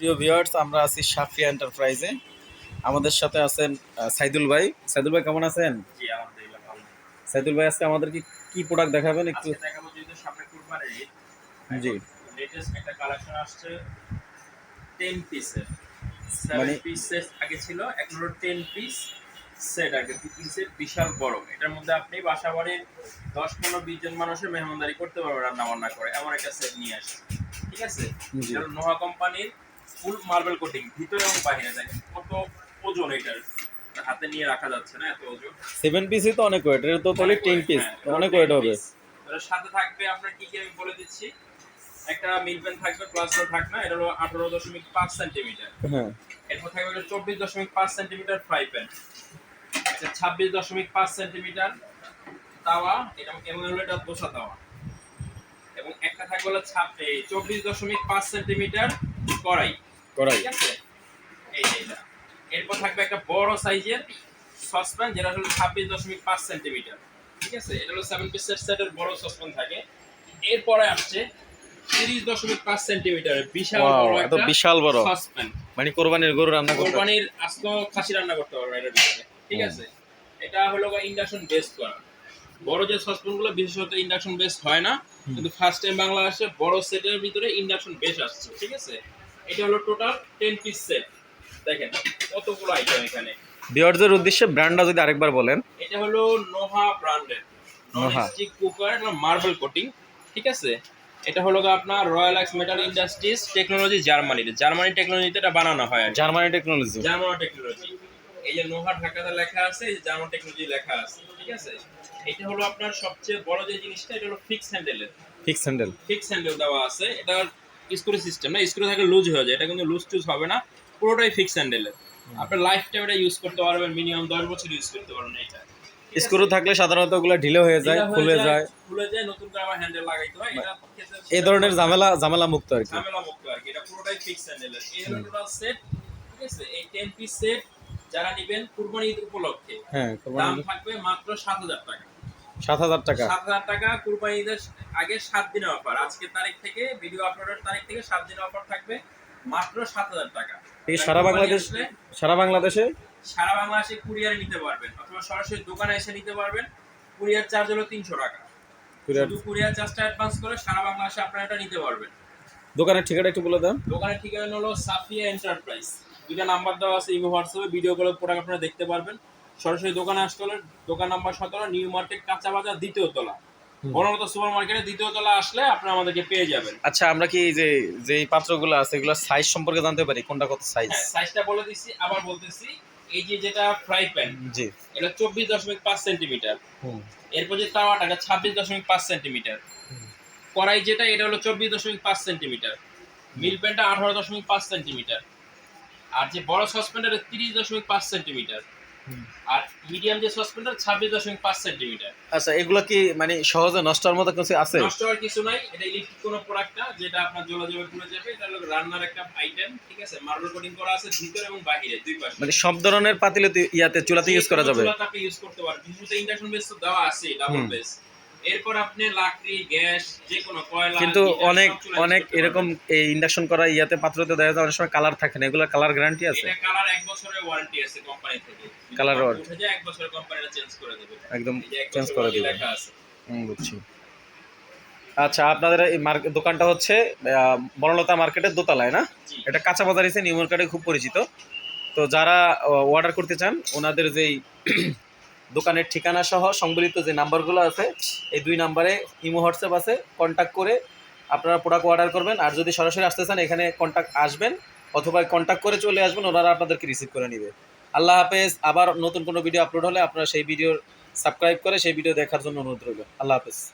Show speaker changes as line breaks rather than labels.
প্রিয় ভিউয়ার্স, আমরা আছি সাফিয়া এন্টারপ্রাইজে। আমাদের সাথে আছেন সাইদুল ভাই। সাইদুল ভাই কেমন আছেন?
জি, আলহামদুলিল্লাহ ভালো।
সাইদুল ভাই আজকে আমাদেরকে কি প্রোডাক্ট দেখাবেন একটু?
আজকে দেখাবো যেহেতু সামনে কুরবানির ঈদ,
জি,
এখন লেটেস্ট একটা কালেকশন আসছে 10 পিসের।
মানে
7 পিস সেট আগে ছিল, এখন হলো 10 পিস সেট আগে 2 পিসের বিশাল বড়। এটার মধ্যে আপনি বাসাবাড়ির 10-15-20 জন মানুষের মেহমানদারি করতে পারবেন রান্না বান্না করে, এমন একটা সেট নিয়ে আসছে। ঠিক আছে,
জি।
এটা হলো নোহা কোম্পানির ফুল মার্বেল কোটিং, ভিতরে এবং বাইরে। দেখেন কত ওজন এটার, হাতে নিয়ে রাখা যাচ্ছে না, এত ওজন।
7 পিসই তো অনেক ওয়েট, এটা তো তাহলে 10 পিস
হ্যাঁ,
অনেক ওয়েট হবে।
এর সাথে থাকবে আপনার কি কি আমি বলে দিচ্ছি। একটা মিল পেন থাকবে, প্লাস থাকবে না, এটা হলো 18.5 সেন্টিমিটার।
হ্যাঁ,
এরপর থাকবে 24.5 সেন্টিমিটার ফ্রাই প্যান, একটা 26.5 সেন্টিমিটার তাওয়া, এটা এবং হলো এটা দোসা তাওয়া, এবং একটা থাকবে হলো 24.5 সেন্টিমিটার কড়াই।
কড়াই।
ঠিক আছে, এই যে এটা। এরপর থাকবে একটা বড় সাইজের সসপ্যান, যেটা হলো 26.5 সেন্টিমিটার। ঠিক আছে, এটা হলো 7 পিসের সেটের বড় সসপ্যান থাকে। এরপরে আসছে 30.5 সেন্টিমিটারের বিশাল
ওয়াও,
বড়
এত
একটা
বিশাল বড়।
সসপ্যান।
মানে কোরবানির গরু রান্না করতে।
কোরবানির আস্ত খাসি রান্না করতে পারবেন এটার ভিতরে। ঠিক আছে, এটা হলো ইন্ডাকশন বেসড করা। বড় যে সসপ্যানগুলো বিশেষত ইন্ডাকশন বেসড হয় না, কিন্তু ফার্স্ট টাইম বাংলাদেশে বড় সেটের ভিতরে ইন্ডাকশন বেস আসছে। ঠিক আছে, এটা হলো টোটাল 10 পিস সেট। দেখেন কতগুলো আইটেম এখানে।
ভিউয়ারদের উদ্দেশ্যে ব্র্যান্ডটা যদি আরেকবার বলেন।
এটা হলো নোহা ব্র্যান্ডের
Noha.
Nonstick cooker, marble coating. ঠিক আছে, এটা হলো আপনার royal x metal industries technology, Germany টেকনোলজিতে এটা বানানো হয় আর কি।
Germany technology.
German technology. এই যে নোহা ঢাকাতে লেখা আছে, এই যে জার্মান টেকনোলজি লেখা আছে। ঠিক আছে, এটা হলো আপনার সবচেয়ে বড় যে জিনিসটা, এটা হলো ফিক্স হ্যান্ডেলের।
Fix handle.
ফিক্স হ্যান্ডেল দেওয়া আছে। এটা স্ক্রু সিস্টেম না, স্ক্রু থাকলে লুজ হয়ে যায়, এটা কিন্তু লুজ টুজ হবে না, পুরোটাই ফিক্স হ্যান্ডেলের। আপনি লাইফ টাইম এটা ইউজ করতে পারবেন, মিনিমাম 10 বছর ইউজ করতে পারবেন এটা।
স্ক্রু থাকলে সাধারণত ওগুলো ঢিলে হয়ে যায়, খুলে যায়,
নতুন করে আবার হ্যান্ডেল লাগাইতে হয়। এটা
এই ধরনের ঝামেলা মুক্ত আর কি।
ঝামেলা মুক্ত আর কি, এটা পুরোটাই ফিক্স হ্যান্ডেলের। এই হলো টোটাল সেট। ঠিক আছে, এই 10 পিস সেট যারা নেবেন কুরবানি ঈদ উপলক্ষে,
হ্যাঁ,
দাম থাকবে মাত্র 7,000 টাকা।
7,000 টাকা।
7,000 টাকা কুরবানি ঈদের আগে 7 দিনের অফার। আজকের তারিখ থেকে, ভিডিও আপলোডের তারিখ থেকে 7 দিনের অফার থাকবে মাত্র 7,000 টাকা।
এই সারা বাংলাদেশে
সারা বাংলাদেশে কুরিয়ারে নিতে পারবেন, অথবা সরাসরি দোকানে এসে নিতে পারবেন। কুরিয়ার চার্জ হলো 300 টাকা। শুধু কুরিয়ার চার্জটা অ্যাডভান্স করে সারা বাংলাদেশে আপনারা এটা নিতে পারবেন।
দোকানের ঠিকানা একটু বলে দেন।
দোকানের ঠিকানা হলো সাফিয়া এন্টারপ্রাইজ। দুইটা নাম্বার দেওয়া আছে, ইমো হোয়াটসঅ্যাপে ভিডিও কলে প্রোডাক্ট আপনারা দেখতে পারবেন। সরাসরি দোকানে আসতে হলে দোকান নাম্বার 17, নিউ মার্কেট, কাঁচা বাজার, দ্বিতীয় তলা, বনলতা সুপার মার্কেটের দ্বিতীয় তলা আসলে আপনারা আমাদেরকে পেয়ে যাবেন।
আচ্ছা, আমরা কি যে পাত্রগুলো আছে এগুলোর সাইজ সম্পর্কে জানতে পারি, কোনটা কত সাইজ?
হ্যাঁ, সাইজটা বলে দিচ্ছি, আবার বলতেছি। এই যে যেটা ফ্রাই প্যান,
জি,
এটা 24.5 সেন্টিমিটার। এরপর যে তাওয়াটা, এটা 26.5 সেন্টিমিটার। কড়াই যেটা, এটা হলো 24.5 সেন্টিমিটার। মিল প্যানটা 18.5 সেন্টিমিটার। আর যে বড় সসপ্যানটা 30.5 সেন্টিমিটার। আর মিডিয়াম যে সসপ্যানটা 26.5 সেন্টিমিটার।
আচ্ছা, এগুলো কি মানে সহজে নষ্ট হওয়ার মতো কিছু আছে?
নষ্ট হওয়ার কিছু নাই, এটা ইলেকট্রিক কোনো প্রোডাক্ট না, যেটা আপনার জ্বলে পুড়ে যাবে। এটা হলো রান্নার একটা আইটেম। ঠিক আছে, মার্বেল কোটিং করা আছে ভিতরে এবং বাইরে, দুই পাশে।
মানে সব ধরনের পাতিলে চুলাতে ইউজ করা যাবে।
চুলাতে আপনি ইউজ করতে পারবেন, বিশেষত ইন্ডাকশন বেস তো দেওয়া আছে, ডাবল বেস। এরপর আপনি লাকড়ি, গ্যাস, যে কোনো কয়লা,
কিন্তু অনেক এরকম এই ইন্ডাকশন করা পাত্রতে দেখা যায় অনেক সময় কালার থাকে না, এগুলো কালার গ্যারান্টি আছে?
এটা কালার 1 বছরের ওয়ারেন্টি আছে কোম্পানি থেকে।
কালার
উঠে যায় 1 বছরের, কোম্পানিটা চেঞ্জ করে দেবে,
একদম
চেঞ্জ করে দিবে, লেখা আছে।
বুঝছি। আচ্ছা, আপনাদের এই দোকানটা হচ্ছে বনলতা মার্কেটের দোতলায় না? এটা কাঁচা বাজার এসে নিউ মার্কেটে খুব পরিচিত। তো যারা অর্ডার করতে চান, ওনাদের যেই দোকানের ঠিকানা সহ সংবলিত যে নাম্বারগুলো আছে, এই 2 নাম্বারে ইমো হোয়াটসঅ্যাপ আছে, কন্ট্যাক্ট করে আপনারা প্রোডাক্ট অর্ডার করবেন। আর যদি সরাসরি আসতে চান, এখানে আসবেন অথবা কন্ট্যাক্ট করে চলে আসবেন, ওনারা আপনাদেরকে রিসিভ করে নেবে। আল্লাহ হাফেজ। আবার নতুন কোনো ভিডিও আপলোড হলে আপনারা সেই ভিডিওর সাবস্ক্রাইব করে সেই ভিডিও দেখার জন্য অনুরোধ রইল। আল্লাহ হাফেজ।